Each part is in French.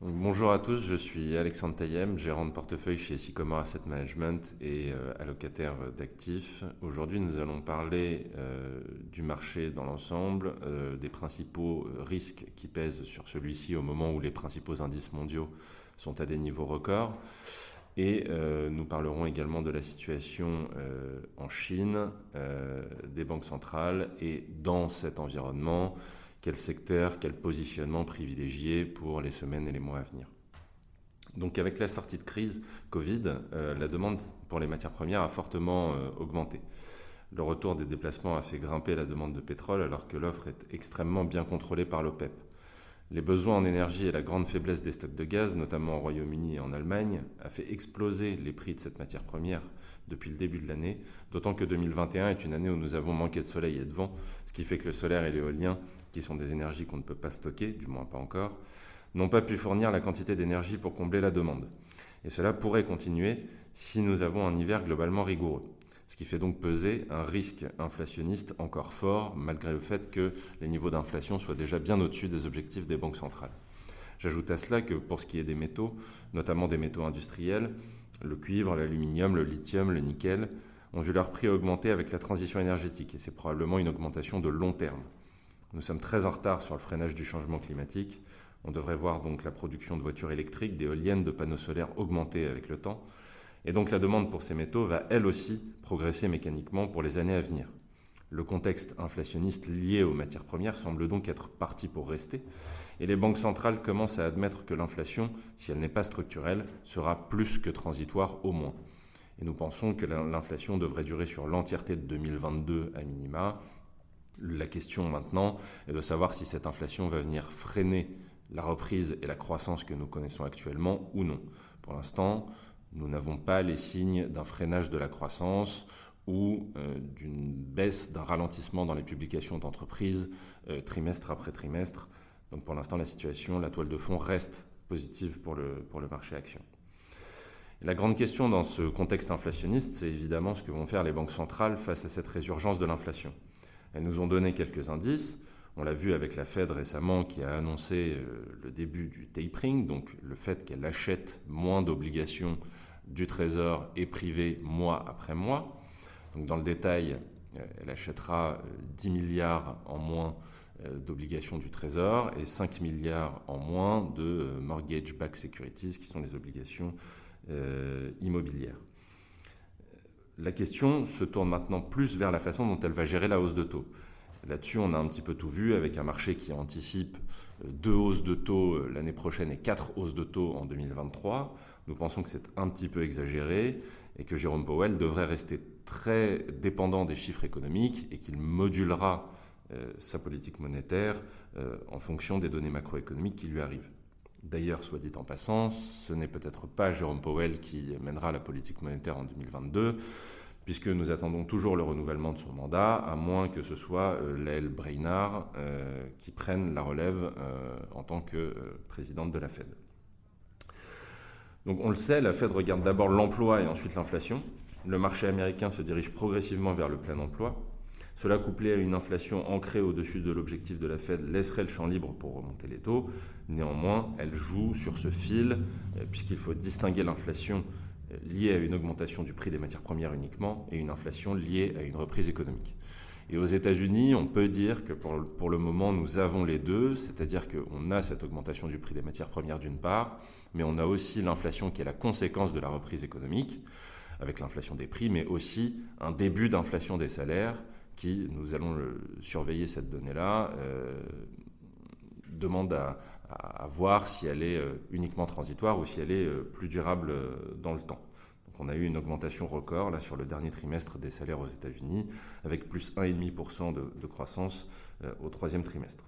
Bonjour à tous, je suis Alexandre Taillem, gérant de portefeuille chez Sycomore Asset Management et allocataire d'actifs. Aujourd'hui, nous allons parler du marché dans l'ensemble, des principaux risques qui pèsent sur celui-ci au moment où les principaux indices mondiaux sont à des niveaux records. Et nous parlerons également de la situation en Chine, des banques centrales et dans cet environnement, quel secteur, quel positionnement privilégié pour les semaines et les mois à venir. Donc avec la sortie de crise Covid, la demande pour les matières premières a fortement augmenté. Le retour des déplacements a fait grimper la demande de pétrole alors que l'offre est extrêmement bien contrôlée par l'OPEP. Les besoins en énergie et la grande faiblesse des stocks de gaz, notamment au Royaume-Uni et en Allemagne, a fait exploser les prix de cette matière première depuis le début de l'année, d'autant que 2021 est une année où nous avons manqué de soleil et de vent, ce qui fait que le solaire et l'éolien, qui sont des énergies qu'on ne peut pas stocker, du moins pas encore, n'ont pas pu fournir la quantité d'énergie pour combler la demande. Et cela pourrait continuer si nous avons un hiver globalement rigoureux. Ce qui fait donc peser un risque inflationniste encore fort, malgré le fait que les niveaux d'inflation soient déjà bien au-dessus des objectifs des banques centrales. J'ajoute à cela que pour ce qui est des métaux, notamment des métaux industriels, le cuivre, l'aluminium, le lithium, le nickel, ont vu leur prix augmenter avec la transition énergétique, et c'est probablement une augmentation de long terme. Nous sommes très en retard sur le freinage du changement climatique. On devrait voir donc la production de voitures électriques, d'éoliennes, de panneaux solaires augmenter avec le temps. Et donc la demande pour ces métaux va elle aussi progresser mécaniquement pour les années à venir. Le contexte inflationniste lié aux matières premières semble donc être parti pour rester, et les banques centrales commencent à admettre que l'inflation, si elle n'est pas structurelle, sera plus que transitoire au moins. Et nous pensons que l'inflation devrait durer sur l'entièreté de 2022 à minima. La question maintenant est de savoir si cette inflation va venir freiner la reprise et la croissance que nous connaissons actuellement ou non. Pour l'instant, nous n'avons pas les signes d'un freinage de la croissance ou d'une baisse, d'un ralentissement dans les publications d'entreprises trimestre après trimestre. Donc pour l'instant, la situation, la toile de fond reste positive pour le marché action. La grande question dans ce contexte inflationniste, c'est évidemment ce que vont faire les banques centrales face à cette résurgence de l'inflation. Elles nous ont donné quelques indices. On l'a vu avec la Fed récemment qui a annoncé le début du tapering, donc le fait qu'elle achète moins d'obligations du Trésor et privé mois après mois. Donc dans le détail, elle achètera 10 milliards en moins d'obligations du Trésor et 5 milliards en moins de mortgage-backed securities, qui sont les obligations immobilières. La question se tourne maintenant plus vers la façon dont elle va gérer la hausse de taux. Là-dessus, on a un petit peu tout vu avec un marché qui anticipe 2 hausses de taux l'année prochaine et 4 hausses de taux en 2023. Nous pensons que c'est un petit peu exagéré et que Jérôme Powell devrait rester très dépendant des chiffres économiques et qu'il modulera sa politique monétaire en fonction des données macroéconomiques qui lui arrivent. D'ailleurs, soit dit en passant, ce n'est peut-être pas Jérôme Powell qui mènera la politique monétaire en 2022, puisque nous attendons toujours le renouvellement de son mandat, à moins que ce soit Lael Brainard qui prenne la relève en tant que présidente de la Fed. Donc on le sait, la Fed regarde d'abord l'emploi et ensuite l'inflation. Le marché américain se dirige progressivement vers le plein emploi. Cela, couplé à une inflation ancrée au-dessus de l'objectif de la Fed, laisserait le champ libre pour remonter les taux. Néanmoins, elle joue sur ce fil, puisqu'il faut distinguer l'inflation liée à une augmentation du prix des matières premières uniquement et une inflation liée à une reprise économique. Et aux États-Unis, on peut dire que pour le moment, nous avons les deux, c'est-à-dire qu'on a cette augmentation du prix des matières premières d'une part, mais on a aussi l'inflation qui est la conséquence de la reprise économique, avec l'inflation des prix, mais aussi un début d'inflation des salaires qui, nous allons surveiller cette donnée-là, demande à voir si elle est uniquement transitoire ou si elle est plus durable dans le temps. Donc on a eu une augmentation record là, sur le dernier trimestre des salaires aux États-Unis, avec plus 1,5% de croissance au troisième trimestre.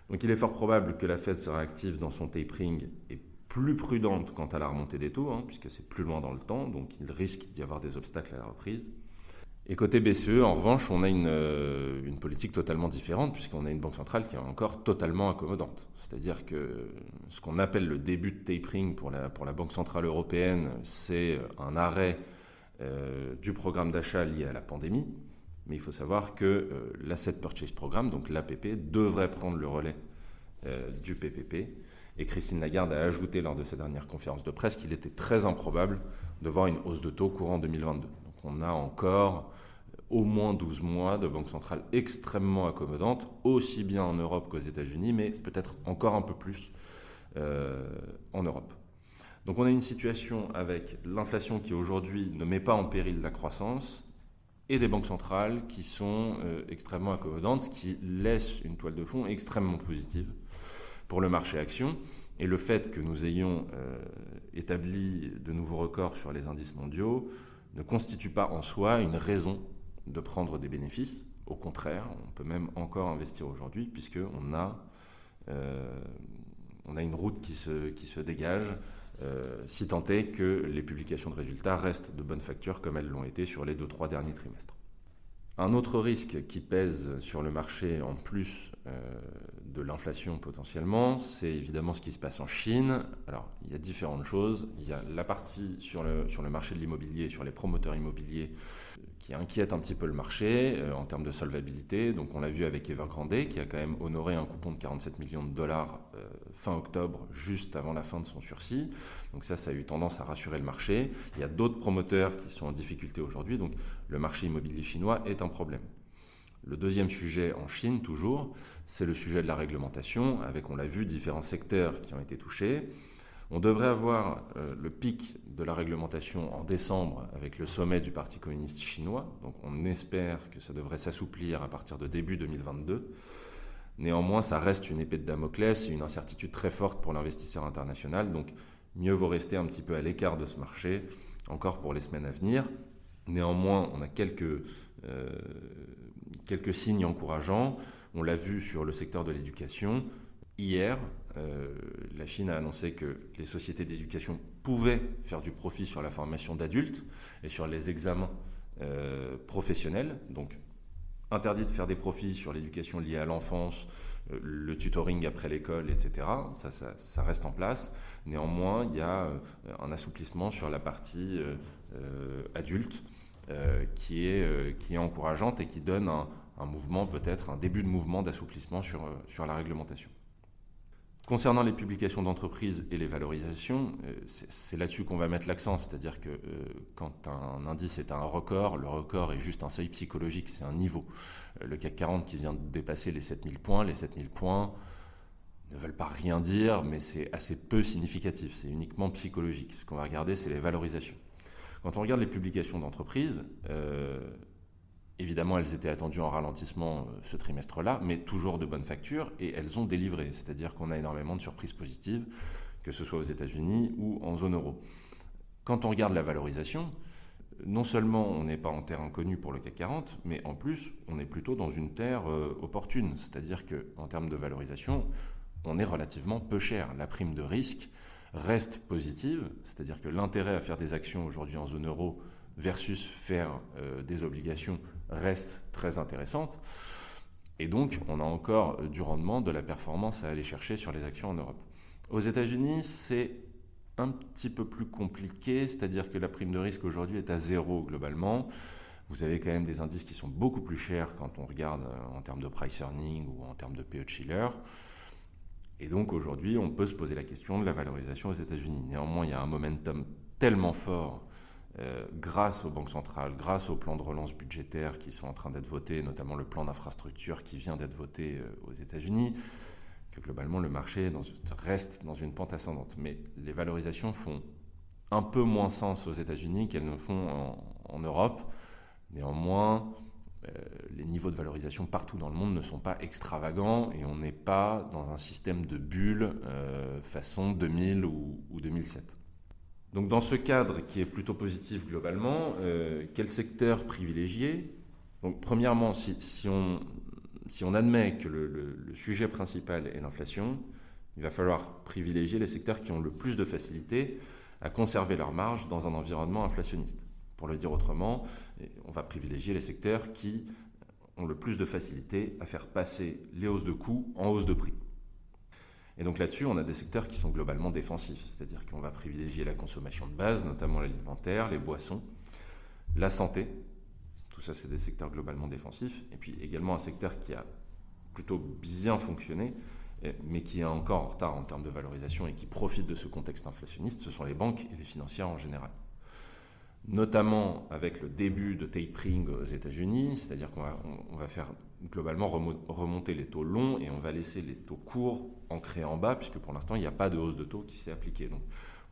Donc il est fort probable que la Fed sera active dans son tapering et plus prudente quant à la remontée des taux, puisque c'est plus loin dans le temps, donc il risque d'y avoir des obstacles à la reprise. Et côté BCE, en revanche, on a une politique totalement différente, puisqu'on a une banque centrale qui est encore totalement accommodante. C'est-à-dire que ce qu'on appelle le début de tapering pour la Banque centrale européenne, c'est un arrêt du programme d'achat lié à la pandémie. Mais il faut savoir que l'Asset Purchase Programme, donc l'APP, devrait prendre le relais du PPP. Et Christine Lagarde a ajouté lors de sa dernière conférence de presse qu'il était très improbable de voir une hausse de taux courant 2022. Donc on a encore au moins 12 mois de banque centrale extrêmement accommodante, aussi bien en Europe qu'aux États-Unis, mais peut-être encore un peu plus en Europe. Donc on a une situation avec l'inflation qui aujourd'hui ne met pas en péril la croissance et des banques centrales qui sont extrêmement accommodantes, ce qui laisse une toile de fond extrêmement positive pour le marché action. Et le fait que nous ayons établi de nouveaux records sur les indices mondiaux ne constitue pas en soi une raison de prendre des bénéfices. Au contraire, on peut même encore investir aujourd'hui puisqu'on a une route qui se dégage, si tant est que les publications de résultats restent de bonne facture comme elles l'ont été sur les 2-3 derniers trimestres. Un autre risque qui pèse sur le marché en plus de l'inflation potentiellement, c'est évidemment ce qui se passe en Chine. Alors, il y a différentes choses. Il y a la partie sur le marché de l'immobilier, sur les promoteurs immobiliers, qui inquiète un petit peu le marché en termes de solvabilité. Donc on l'a vu avec Evergrande, qui a quand même honoré un coupon de 47 millions de dollars fin octobre, juste avant la fin de son sursis. Donc ça a eu tendance à rassurer le marché. Il y a d'autres promoteurs qui sont en difficulté aujourd'hui, donc le marché immobilier chinois est un problème. Le deuxième sujet en Chine, toujours, c'est le sujet de la réglementation, avec, on l'a vu, différents secteurs qui ont été touchés. On devrait avoir le pic de la réglementation en décembre avec le sommet du Parti communiste chinois. Donc on espère que ça devrait s'assouplir à partir de début 2022. Néanmoins, ça reste une épée de Damoclès et une incertitude très forte pour l'investisseur international. Donc mieux vaut rester un petit peu à l'écart de ce marché, encore pour les semaines à venir. Néanmoins, on a quelques signes encourageants. On l'a vu sur le secteur de l'éducation. Hier, la Chine a annoncé que les sociétés d'éducation pouvaient faire du profit sur la formation d'adultes et sur les examens professionnels. Donc, interdit de faire des profits sur l'éducation liée à l'enfance, le tutoring après l'école, etc. Ça reste en place. Néanmoins, il y a un assouplissement sur la partie adulte qui est encourageante et qui donne un mouvement, peut-être un début de mouvement d'assouplissement sur la réglementation. Concernant les publications d'entreprises et les valorisations, c'est là-dessus qu'on va mettre l'accent. C'est-à-dire que quand un indice est à un record, le record est juste un seuil psychologique, c'est un niveau. Le CAC 40 qui vient de dépasser les 7000 points, les 7000 points ne veulent pas rien dire, mais c'est assez peu significatif, c'est uniquement psychologique. Ce qu'on va regarder, c'est les valorisations. Quand on regarde les publications d'entreprises, évidemment, elles étaient attendues en ralentissement ce trimestre-là, mais toujours de bonne facture, et elles ont délivré. C'est-à-dire qu'on a énormément de surprises positives, que ce soit aux États-Unis ou en zone euro. Quand on regarde la valorisation, non seulement on n'est pas en terre inconnue pour le CAC 40, mais en plus, on est plutôt dans une terre opportune. C'est-à-dire qu'en termes de valorisation, on est relativement peu cher. La prime de risque reste positive, c'est-à-dire que l'intérêt à faire des actions aujourd'hui en zone euro versus faire des obligations reste très intéressante. Et donc, on a encore du rendement, de la performance à aller chercher sur les actions en Europe. Aux États-Unis, c'est un petit peu plus compliqué, c'est-à-dire que la prime de risque aujourd'hui est à 0 globalement. Vous avez quand même des indices qui sont beaucoup plus chers quand on regarde en termes de price earning ou en termes de PE de Shiller. Et donc aujourd'hui, on peut se poser la question de la valorisation aux États-Unis. Néanmoins, il y a un momentum tellement fort grâce aux banques centrales, grâce aux plans de relance budgétaires qui sont en train d'être votés, notamment le plan d'infrastructure qui vient d'être voté aux États-Unis, que globalement le marché reste dans une pente ascendante. Mais les valorisations font un peu moins sens aux États-Unis qu'elles ne font en Europe. Néanmoins, les niveaux de valorisation partout dans le monde ne sont pas extravagants et on n'est pas dans un système de bulle façon 2000 ou 2007. Donc dans ce cadre qui est plutôt positif globalement, quel secteur privilégier ? Donc premièrement, si on admet que le sujet principal est l'inflation, il va falloir privilégier les secteurs qui ont le plus de facilité à conserver leur marge dans un environnement inflationniste. Pour le dire autrement, on va privilégier les secteurs qui ont le plus de facilité à faire passer les hausses de coûts en hausses de prix. Et donc là-dessus, on a des secteurs qui sont globalement défensifs, c'est-à-dire qu'on va privilégier la consommation de base, notamment l'alimentaire, les boissons, la santé. Tout ça, c'est des secteurs globalement défensifs. Et puis également un secteur qui a plutôt bien fonctionné mais qui est encore en retard en termes de valorisation et qui profite de ce contexte inflationniste, ce sont les banques et les financières en général. Notamment avec le début de tapering aux États-Unis, c'est-à-dire qu'on va faire globalement remonter les taux longs et on va laisser les taux courts ancrés en bas, puisque pour l'instant, il n'y a pas de hausse de taux qui s'est appliquée. Donc,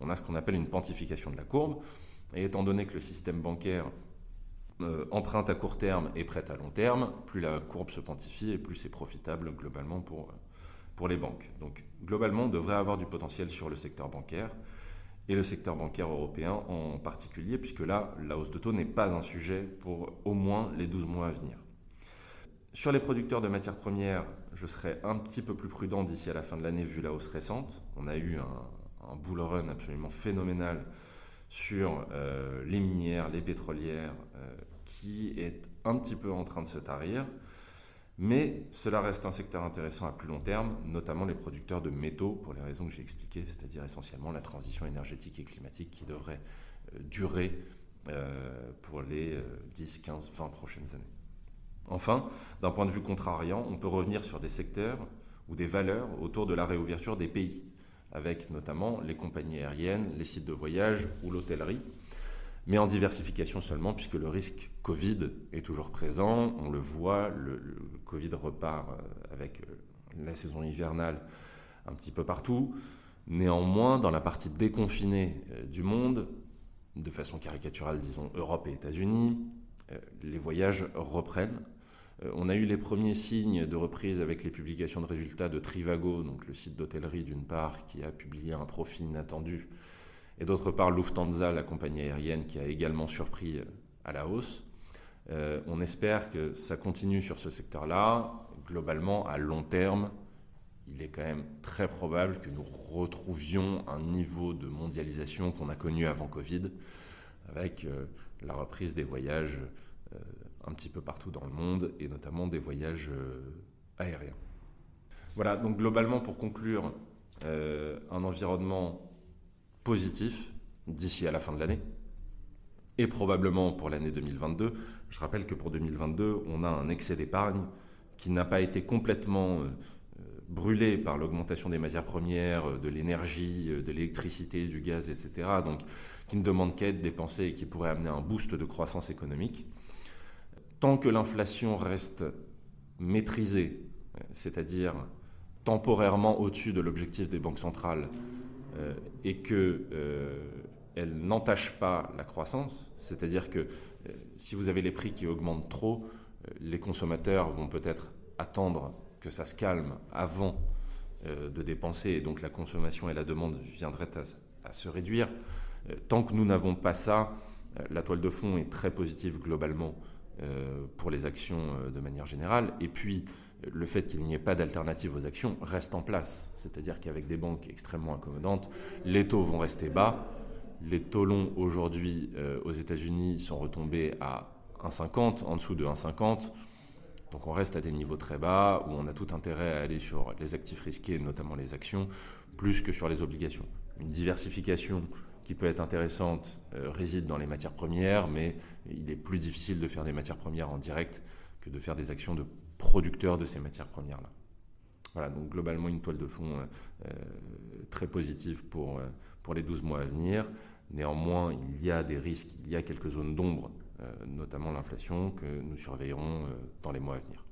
on a ce qu'on appelle une pontification de la courbe. Et étant donné que le système bancaire emprunte à court terme et prête à long terme, plus la courbe se pontifie et plus c'est profitable globalement pour les banques. Donc, globalement, on devrait avoir du potentiel sur le secteur bancaire. Et le secteur bancaire européen en particulier, puisque là, la hausse de taux n'est pas un sujet pour au moins les 12 mois à venir. Sur les producteurs de matières premières, je serai un petit peu plus prudent d'ici à la fin de l'année vu la hausse récente. On a eu un bull run absolument phénoménal sur les minières, les pétrolières, qui est un petit peu en train de se tarir. Mais cela reste un secteur intéressant à plus long terme, notamment les producteurs de métaux, pour les raisons que j'ai expliquées, c'est-à-dire essentiellement la transition énergétique et climatique qui devrait durer pour les 10, 15, 20 prochaines années. Enfin, d'un point de vue contrariant, on peut revenir sur des secteurs ou des valeurs autour de la réouverture des pays, avec notamment les compagnies aériennes, les sites de voyage ou l'hôtellerie, mais en diversification seulement, puisque le risque Covid est toujours présent. On le voit, le Covid repart avec la saison hivernale un petit peu partout. Néanmoins, dans la partie déconfinée du monde, de façon caricaturale, disons Europe et États-Unis, les voyages reprennent. On a eu les premiers signes de reprise avec les publications de résultats de Trivago, donc le site d'hôtellerie d'une part, qui a publié un profit inattendu, et d'autre part Lufthansa, la compagnie aérienne, qui a également surpris à la hausse. On espère que ça continue sur ce secteur-là. Globalement, à long terme, il est quand même très probable que nous retrouvions un niveau de mondialisation qu'on a connu avant Covid, avec la reprise des voyages un petit peu partout dans le monde, et notamment des voyages aériens. Voilà, donc globalement, pour conclure, un environnement positif d'ici à la fin de l'année et probablement pour l'année 2022. Je rappelle que pour 2022, on a un excès d'épargne qui n'a pas été complètement brûlé par l'augmentation des matières premières, de l'énergie, de l'électricité, du gaz, etc. Donc qui ne demande qu'à être dépensé et qui pourrait amener un boost de croissance économique. Tant que l'inflation reste maîtrisée, c'est-à-dire temporairement au-dessus de l'objectif des banques centrales, et qu'elle n'entache pas la croissance, c'est-à-dire que si vous avez les prix qui augmentent trop, les consommateurs vont peut-être attendre que ça se calme avant de dépenser, et donc la consommation et la demande viendraient à se réduire. Tant que nous n'avons pas ça, la toile de fond est très positive globalement pour les actions de manière générale, et puis le fait qu'il n'y ait pas d'alternative aux actions reste en place. C'est-à-dire qu'avec des banques extrêmement accommodantes, les taux vont rester bas. Les taux longs aujourd'hui aux États-Unis sont retombés à 1,50, en dessous de 1,50. Donc on reste à des niveaux très bas où on a tout intérêt à aller sur les actifs risqués, notamment les actions, plus que sur les obligations. Une diversification qui peut être intéressante réside dans les matières premières, mais il est plus difficile de faire des matières premières en direct que de faire des actions de producteurs de ces matières premières-là. Voilà, donc globalement une toile de fond très positive pour les 12 mois à venir. Néanmoins, il y a des risques, il y a quelques zones d'ombre, notamment l'inflation, que nous surveillerons dans les mois à venir.